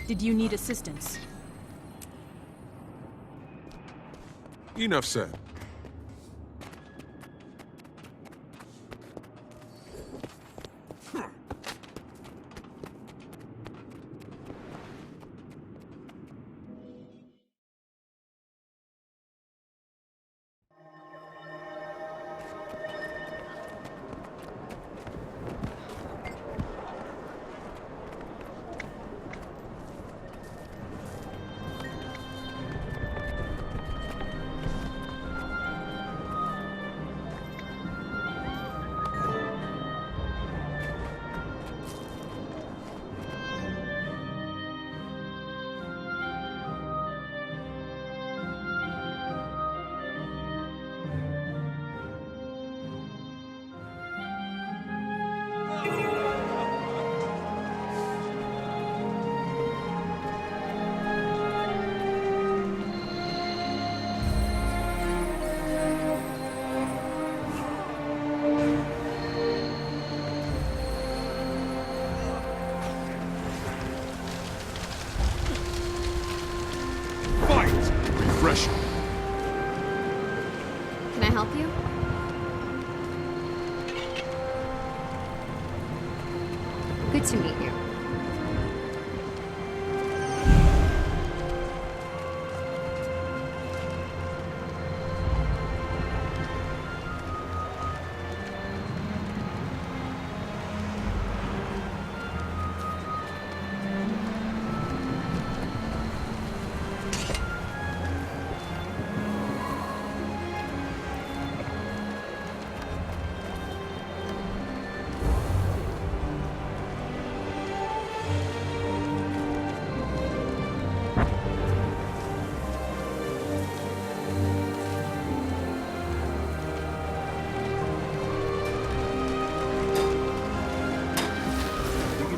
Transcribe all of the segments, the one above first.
Did you need assistance? Enough said. Refreshing. Can I help you? Good to meet you.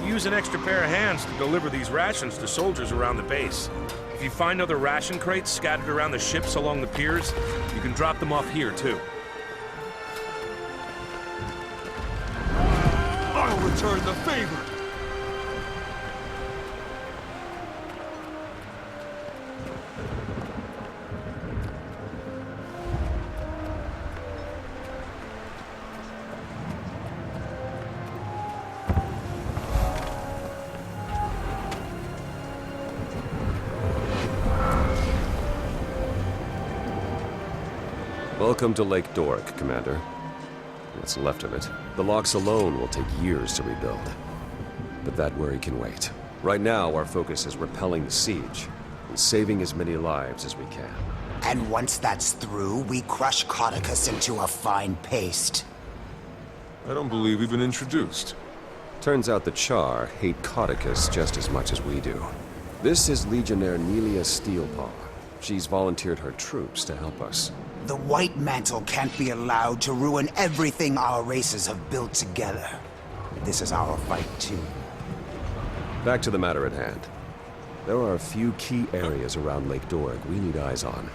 Use an extra pair of hands to deliver these rations to soldiers around the base. If you find other ration crates scattered around the ships along the piers, you can drop them off here, too. I'll return the favor! Welcome to Lake Doric, Commander. What's left of it. The locks alone will take years to rebuild. But that worry can wait. Right now, our focus is repelling the siege and saving as many lives as we can. And once that's through, we crush Codicus into a fine paste. I don't believe we've been introduced. Turns out the Char hate Codicus just as much as we do. This is Legionnaire Nelia Steelpaw. She's volunteered her troops to help us. The White Mantle can't be allowed to ruin everything our races have built together. This is our fight, too. Back to the matter at hand. There are a few key areas around Lake Doric we need eyes on.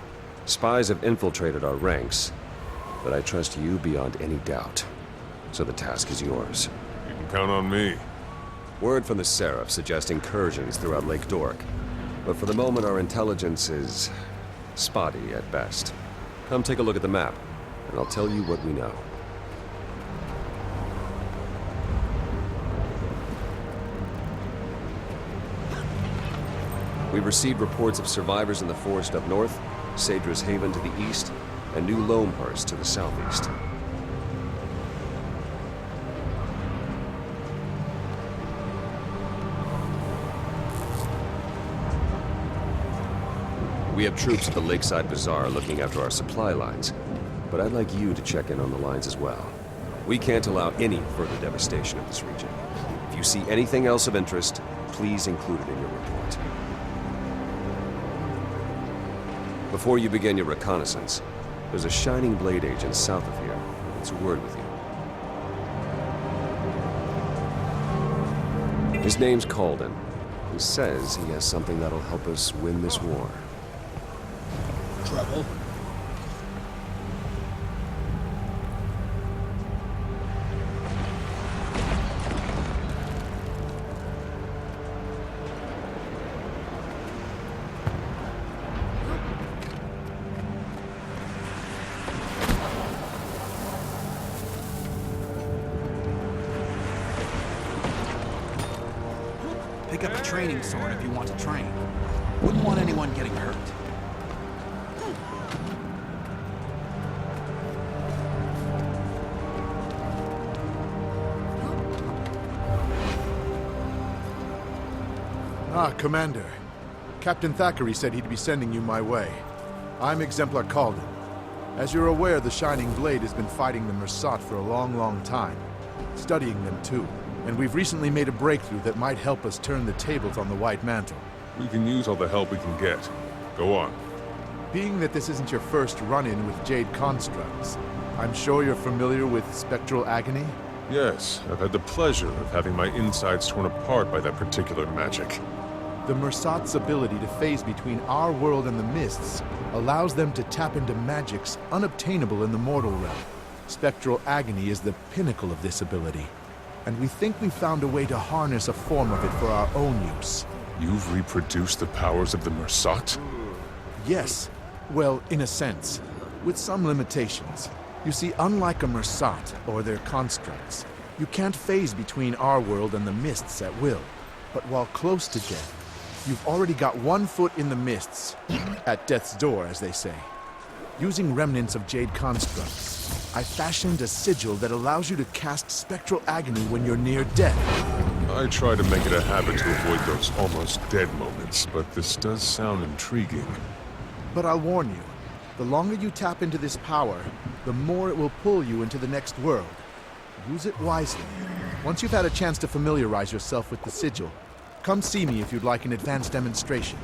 Spies have infiltrated our ranks, but I trust you beyond any doubt. So the task is yours. You can count on me. Word from the Seraph suggests incursions throughout Lake Doric. But for the moment, our intelligence is spotty at best. Come take a look at the map, and I'll tell you what we know. We've received reports of survivors in the forest up north, Sadra's Haven to the east, and New Loamhurst to the southeast. We have troops at the Lakeside Bazaar looking after our supply lines, but I'd like you to check in on the lines as well. We can't allow any further devastation of this region. If you see anything else of interest, please include it in your report. Before you begin your reconnaissance, there's a Shining Blade agent south of here. It's a word with you. His name's Calden. He says he has something that'll help us win this war. Trouble? pick up a training sword if you want to train. Wouldn't want anyone getting hurt. Ah, Commander. Captain Thackeray said he'd be sending you my way. I'm Exemplar Calden. As you're aware, the Shining Blade has been fighting the Mersat for a long, long time. Studying them too. And we've recently made a breakthrough that might help us turn the tables on the White Mantle. We can use all the help we can get. Go on. Being that this isn't your first run-in with Jade constructs, I'm sure you're familiar with spectral agony? Yes, I've had the pleasure of having my insides torn apart by that particular magic. The Mersat's ability to phase between our world and the Mists allows them to tap into magics unobtainable in the mortal realm. Spectral agony is the pinnacle of this ability, and we think we found a way to harness a form of it for our own use. You've reproduced the powers of the Mersat? Yes. Well, in a sense. With some limitations. You see, unlike a Mersat or their constructs, you can't phase between our world and the Mists at will. But while close to death, you've already got one foot in the Mists. At death's door, as they say. Using remnants of Jade constructs, I fashioned a sigil that allows you to cast spectral agony when you're near death. I try to make it a habit to avoid those almost dead moments, but this does sound intriguing. But I'll warn you, the longer you tap into this power, the more it will pull you into the next world. Use it wisely. Once you've had a chance to familiarize yourself with the sigil, come see me if you'd like an advanced demonstration.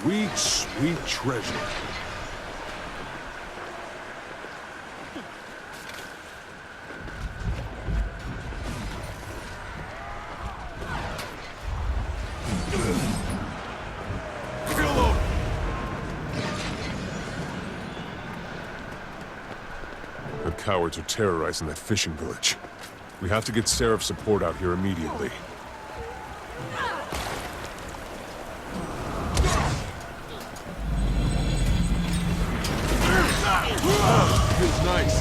Sweet, sweet treasure. The cowards are terrorizing that fishing village. We have to get Seraph's support out here immediately. Feels nice.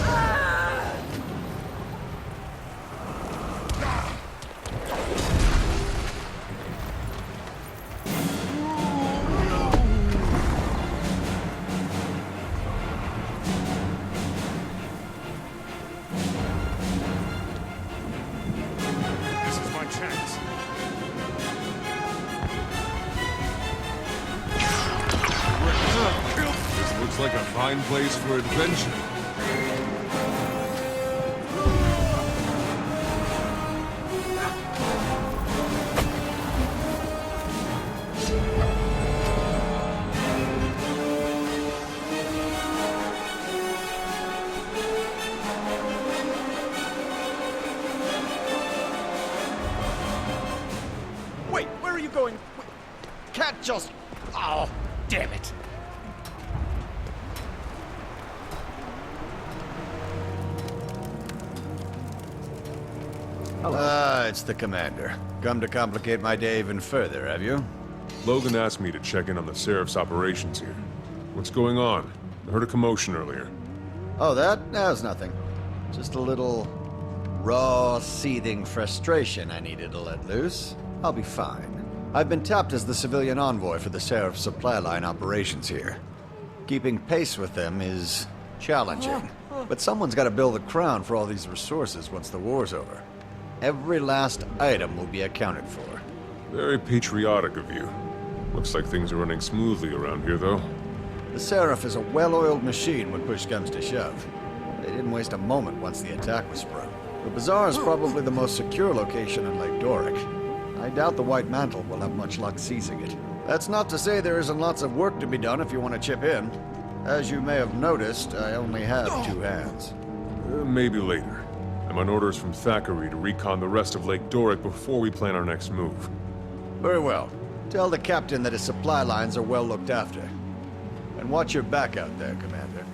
This is my chance. This looks like a fine place for adventure. Wait, where are you going? Wait, can't just... Oh, damn it. It's the commander. Come to complicate my day even further, have you? Logan asked me to check in on the Seraph's operations here. What's going on? I heard a commotion earlier. Oh, that? That's nothing. Just a little raw, seething frustration I needed to let loose. I'll be fine. I've been tapped as the civilian envoy for the Seraph supply line operations here. Keeping pace with them is challenging. But someone's got to build the crown for all these resources once the war's over. Every last item will be accounted for. Very patriotic of you. Looks like things are running smoothly around here, though. The Seraph is a well-oiled machine when push comes to shove. They didn't waste a moment once the attack was sprung. The bazaar is probably the most secure location in Lake Doric. I doubt the White Mantle will have much luck seizing it. That's not to say there isn't lots of work to be done if you want to chip in. As you may have noticed, I only have 2 hands. Maybe later. I'm on orders from Thackeray to recon the rest of Lake Doric before we plan our next move. Very well. Tell the captain that his supply lines are well looked after. And watch your back out there, Commander.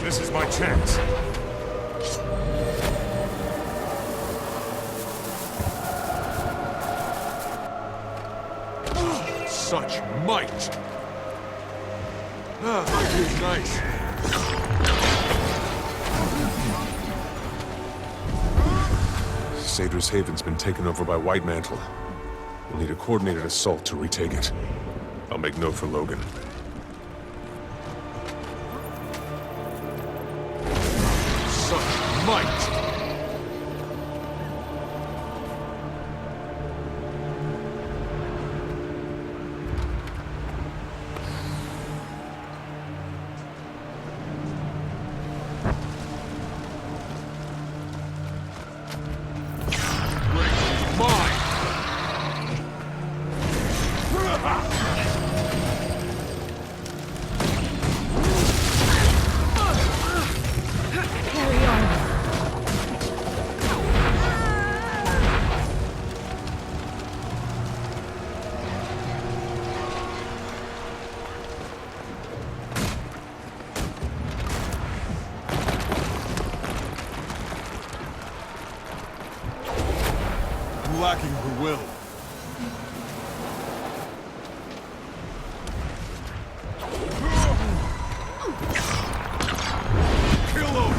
This is my chance. Such might! Nice. Sadra's Haven's been taken over by White Mantle. We'll need a coordinated assault to retake it. I'll make note for Logan. Such might! Lacking the will. Kill him!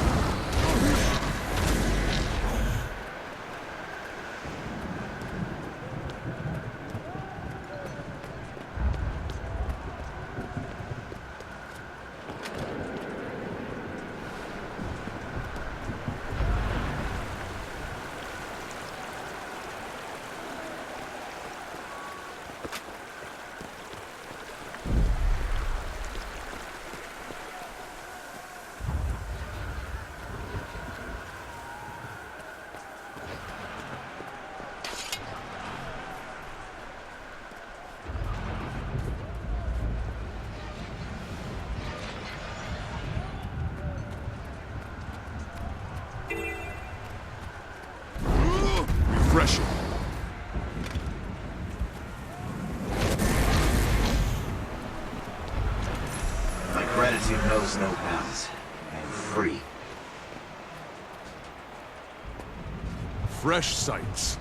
Refreshing. My gratitude knows no bounds. I am free. Fresh sights.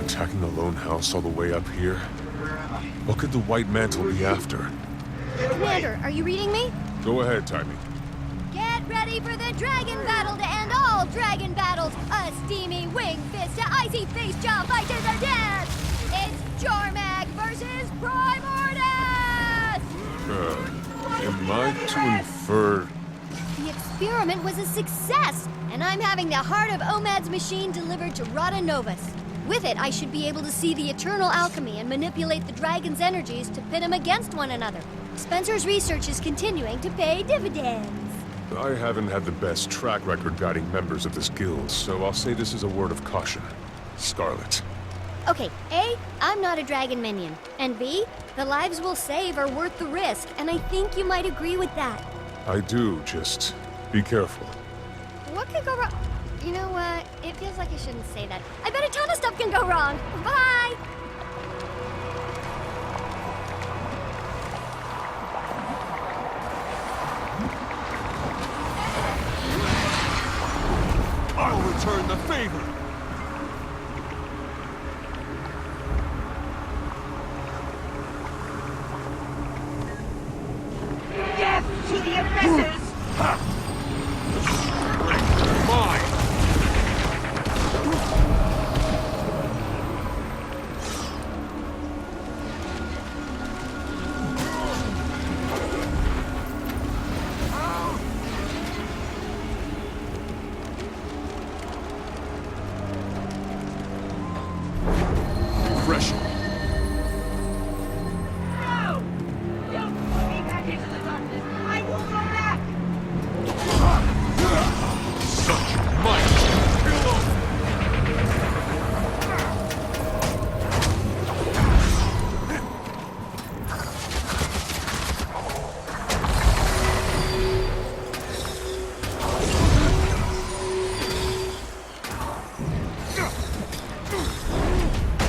Attacking a lone house all the way up here? What could the White Mantle be after? Commander, are you reading me? Go ahead, Timmy. Get Ready for the dragon battle to end all dragon battles! A steamy wing fist to icy face jaw fight to the death! It's Jormag versus Primordus! Am I to infer... The experiment was a success, and I'm having the heart of Omad's machine delivered to Rada Novus. With it, I should be able to see the eternal alchemy and manipulate the dragon's energies to pit them against one another. Spencer's research is continuing to pay dividends. I haven't had the best track record guiding members of this guild, so I'll say this is a word of caution. Scarlet. Okay, A, I'm not a dragon minion, and B, the lives we'll save are worth the risk, and I think you might agree with that. I do, just be careful. What could go wrong? You know what? It feels like I shouldn't say that. I bet a ton of stuff can go wrong. Bye! I'll return the favor! Death to the offenders! Mine! Refreshing. No! Don't put me back into the darkness! I will go back! Such might!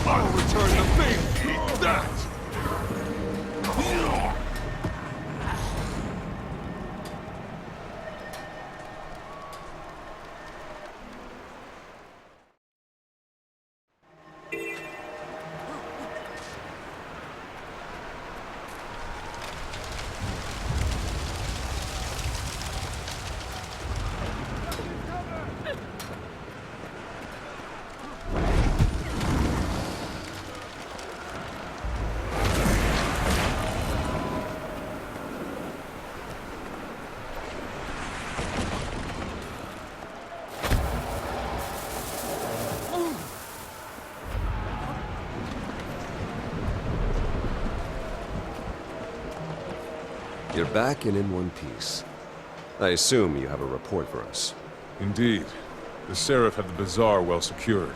I'll return the favor! Eat that! You're back and in one piece. I assume you have a report for us. Indeed. The Seraph have the bazaar well secured,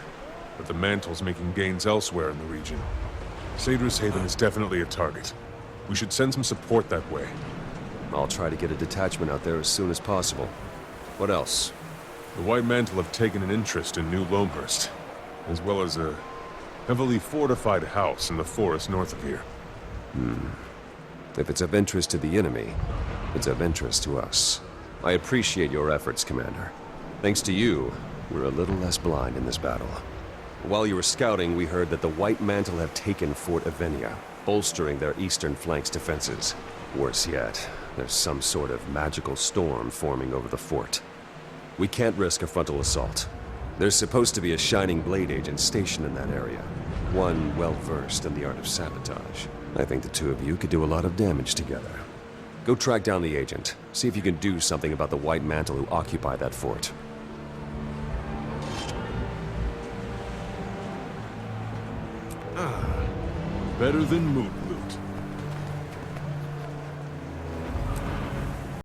but the Mantle's making gains elsewhere in the region. Sadra's Haven is definitely a target. We should send some support that way. I'll try to get a detachment out there as soon as possible. What else? The White Mantle have taken an interest in New Loamhurst, as well as a heavily fortified house in the forest north of here. If it's of interest to the enemy, it's of interest to us. I appreciate your efforts, Commander. Thanks to you, we're a little less blind in this battle. While you were scouting, we heard that the White Mantle have taken Fort Avenia, bolstering their eastern flank's defenses. Worse yet, there's some sort of magical storm forming over the fort. We can't risk a frontal assault. There's supposed to be a Shining Blade agent stationed in that area, one well-versed in the art of sabotage. I think the two of you could do a lot of damage together. Go track down the agent. See if you can do something about the White Mantle who occupy that fort. Better than moonlight.